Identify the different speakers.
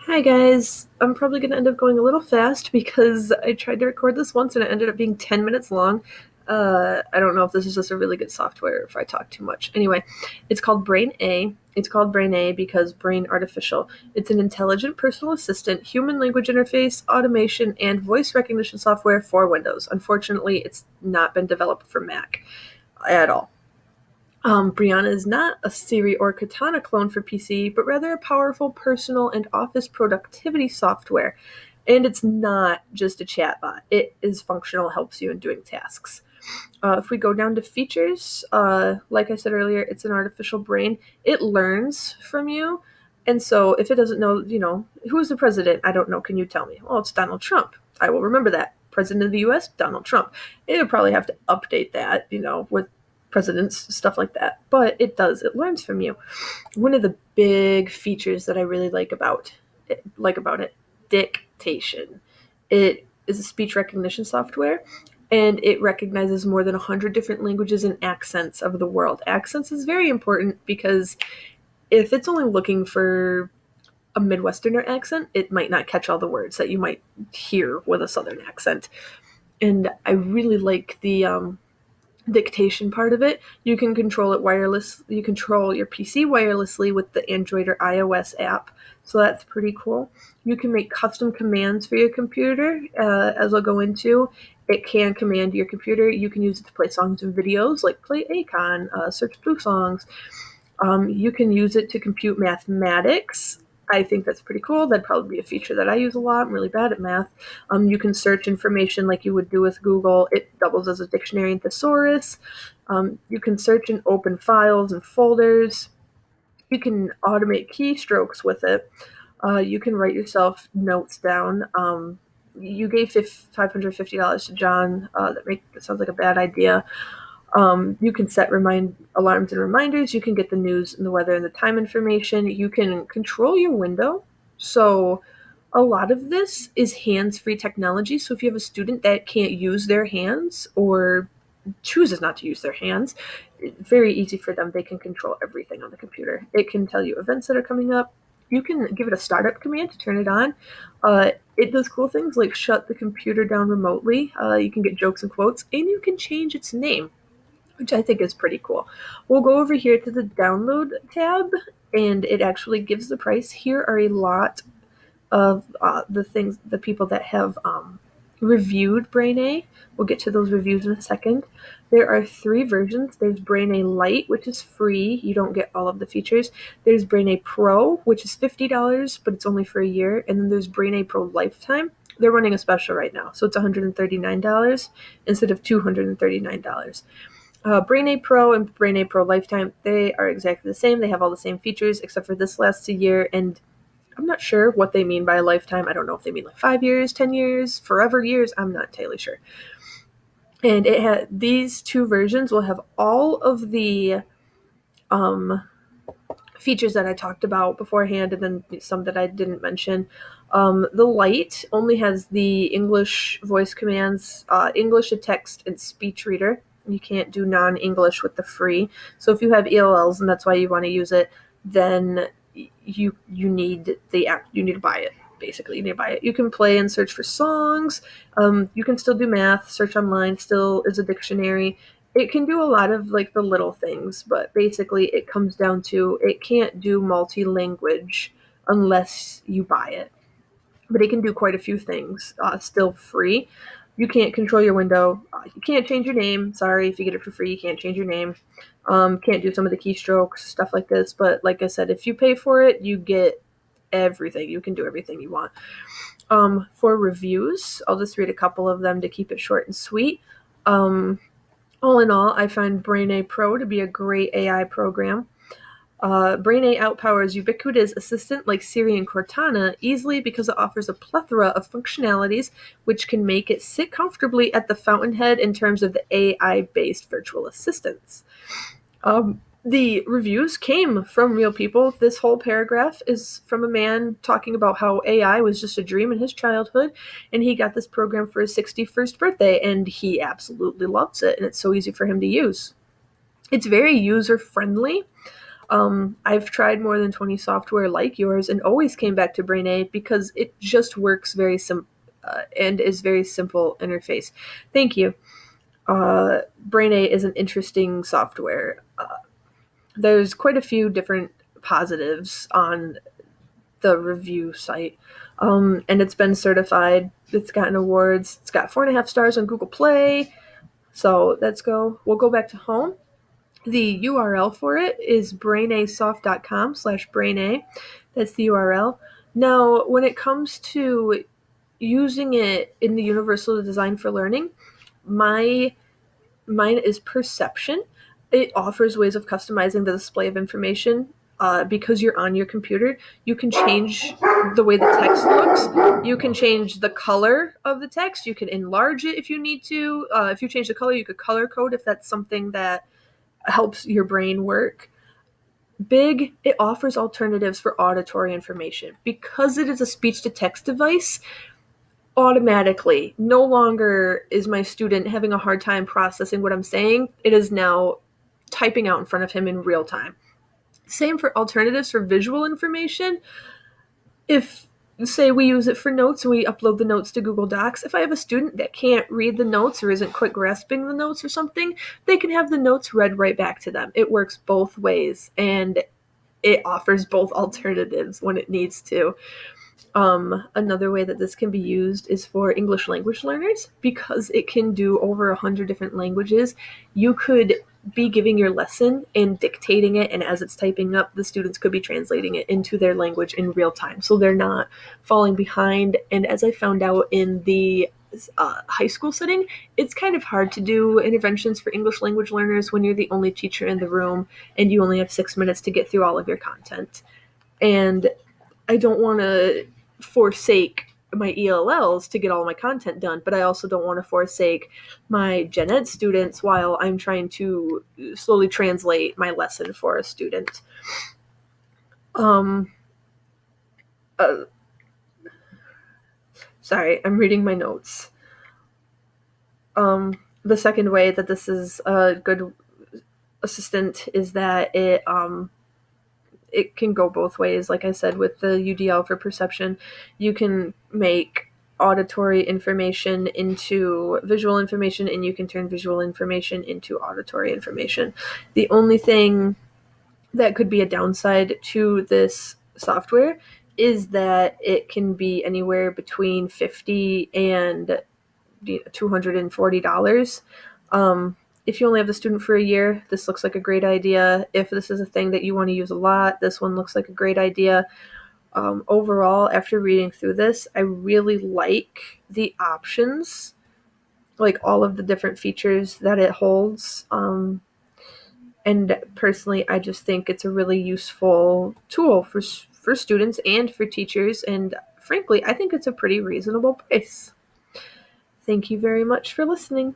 Speaker 1: Hi guys, I'm probably going to end up going a little fast because I tried to record this once and it ended up being 10 minutes long. I don't know if this is just a really good software or if I talk too much. Anyway, it's called Brain A. It's called Brain A because brain artificial. It's an intelligent personal assistant, human language interface, automation, and voice recognition software for Windows. Unfortunately, it's not been developed for Mac at all. Brianna is not a Siri or Katana clone for PC, but rather a powerful personal and office productivity software. And it's not just a chatbot. It is functional, helps you in doing tasks. If we go down to features, like I said earlier, it's an artificial brain. It learns from you. And so if it doesn't know, who's the president? I don't know. Can you tell me? Well, it's Donald Trump. I will remember that. President of the US, Donald Trump. It would probably have to update that, with presidents, stuff like that. But it does. It learns from you. One of the big features that I really like about it, dictation. It is a speech recognition software, and it recognizes more than 100 different languages and accents of the world. Accents is very important because if it's only looking for a Midwesterner accent, it might not catch all the words that you might hear with a Southern accent. And I really like the dictation part of it. You can control it wireless. You control your PC wirelessly with the Android or iOS app. So that's pretty cool. You can make custom commands for your computer, as I'll go into. It can command your computer. You can use it to play songs and videos, like play Akon, search Blue songs. You can use it to compute mathematics. I think that's pretty cool. That'd probably be a feature that I use a lot. I'm really bad at math. You can search information like you would do with Google. It doubles as a dictionary and thesaurus. You can search and open files and folders. You can automate keystrokes with it. You can write yourself notes down. You gave $550 to John. That sounds like a bad idea. You can set alarms and reminders. You can get the news and the weather and the time information. You can control your window. So a lot of this is hands-free technology. So if you have a student that can't use their hands or chooses not to use their hands, it's very easy for them. They can control everything on the computer. It can tell you events that are coming up. You can give it a startup command to turn it on. It does cool things like shut the computer down remotely. You can get jokes and quotes, and you can change its name, which I think is pretty cool. We'll go over here to the download tab, and it actually gives the price. Here are a lot of the people that have reviewed Brain A. We'll get to those reviews in a second. There are 3 versions. There's Brain A Lite, which is free. You don't get all of the features. There's Brain A Pro, which is $50, but it's only for a year. And then there's Brain A Pro Lifetime. They're running a special right now, so it's $139 instead of $239. Brain A Pro and Brain A Pro Lifetime, they are exactly the same. They have all the same features, except for this lasts a year, and I'm not sure what they mean by a lifetime. I don't know if they mean like 5 years, 10 years, forever years. I'm not entirely sure. And these 2 versions will have all of the features that I talked about beforehand, and then some that I didn't mention. The Lite only has the English voice commands, English to text, and speech reader. You can't do non-English with the free. So if you have ELLs and that's why you want to use it, then you need the app. You need to buy it. Basically, you need to buy it. You can play and search for songs. You can still do math. Search online still is a dictionary. It can do a lot of like the little things, but basically it comes down to it can't do multi-language unless you buy it. But it can do quite a few things, still free. You can't control your window. You can't change your name. Sorry, if you get it for free, you can't change your name. Can't do some of the keystrokes, stuff like this. But like I said, if you pay for it, you get everything. You can do everything you want. For reviews, I'll just read a couple of them to keep it short and sweet. All in all, I find Brain A Pro to be a great AI program. Brain A outpowers ubiquitous assistant like Siri and Cortana easily because it offers a plethora of functionalities which can make it sit comfortably at the fountainhead in terms of the AI-based virtual assistants. The reviews came from real people. This whole paragraph is from a man talking about how AI was just a dream in his childhood, and he got this program for his 61st birthday, and he absolutely loves it, and it's so easy for him to use. It's very user-friendly. I've tried more than 20 software like yours and always came back to Braina because it just works very simple and is very simple interface. Thank you. Braina is an interesting software. There's quite a few different positives on the review site. And it's been certified. It's gotten awards. It's got 4.5 stars on Google Play. So we'll go back to home. The URL for it is brainasoft.com/braina. That's the URL. Now, when it comes to using it in the Universal Design for Learning, mine is Perception. It offers ways of customizing the display of information. Because you're on your computer, you can change the way the text looks. You can change the color of the text. You can enlarge it if you need to. If you change the color, you could color code if that's something that helps your brain work. It offers alternatives for auditory information. Because it is a speech-to-text device, automatically, no longer is my student having a hard time processing what I'm saying. It is now typing out in front of him in real time. Same for alternatives for visual information. If, say, we use it for notes and we upload the notes to Google Docs, if I have a student that can't read the notes or isn't quite grasping the notes or something, they can have the notes read right back to them. It works both ways, and it offers both alternatives when it needs to. Another way that this can be used is for English language learners. Because it can do over 100 different languages, you could be giving your lesson and dictating it, and as it's typing up, the students could be translating it into their language in real time, so they're not falling behind. And as I found out in the high school setting, it's kind of hard to do interventions for English language learners when you're the only teacher in the room and you only have 6 minutes to get through all of your content. And I don't want to forsake my ELLs to get all my content done, but I also don't want to forsake my gen ed students while I'm trying to slowly translate my lesson for a student. Sorry, I'm reading my notes. The second way that this is a good assistant is that it can go both ways. Like I said, with the UDL for perception, you can make auditory information into visual information, and you can turn visual information into auditory information. The only thing that could be a downside to this software is that it can be anywhere between $50 and $240. If you only have the student for a year, this looks like a great idea. If this is a thing that you want to use a lot, this one looks like a great idea. Overall, after reading through this, I really like the options, like all of the different features that it holds. And personally, I just think it's a really useful tool for students and for teachers. And frankly, I think it's a pretty reasonable price. Thank you very much for listening.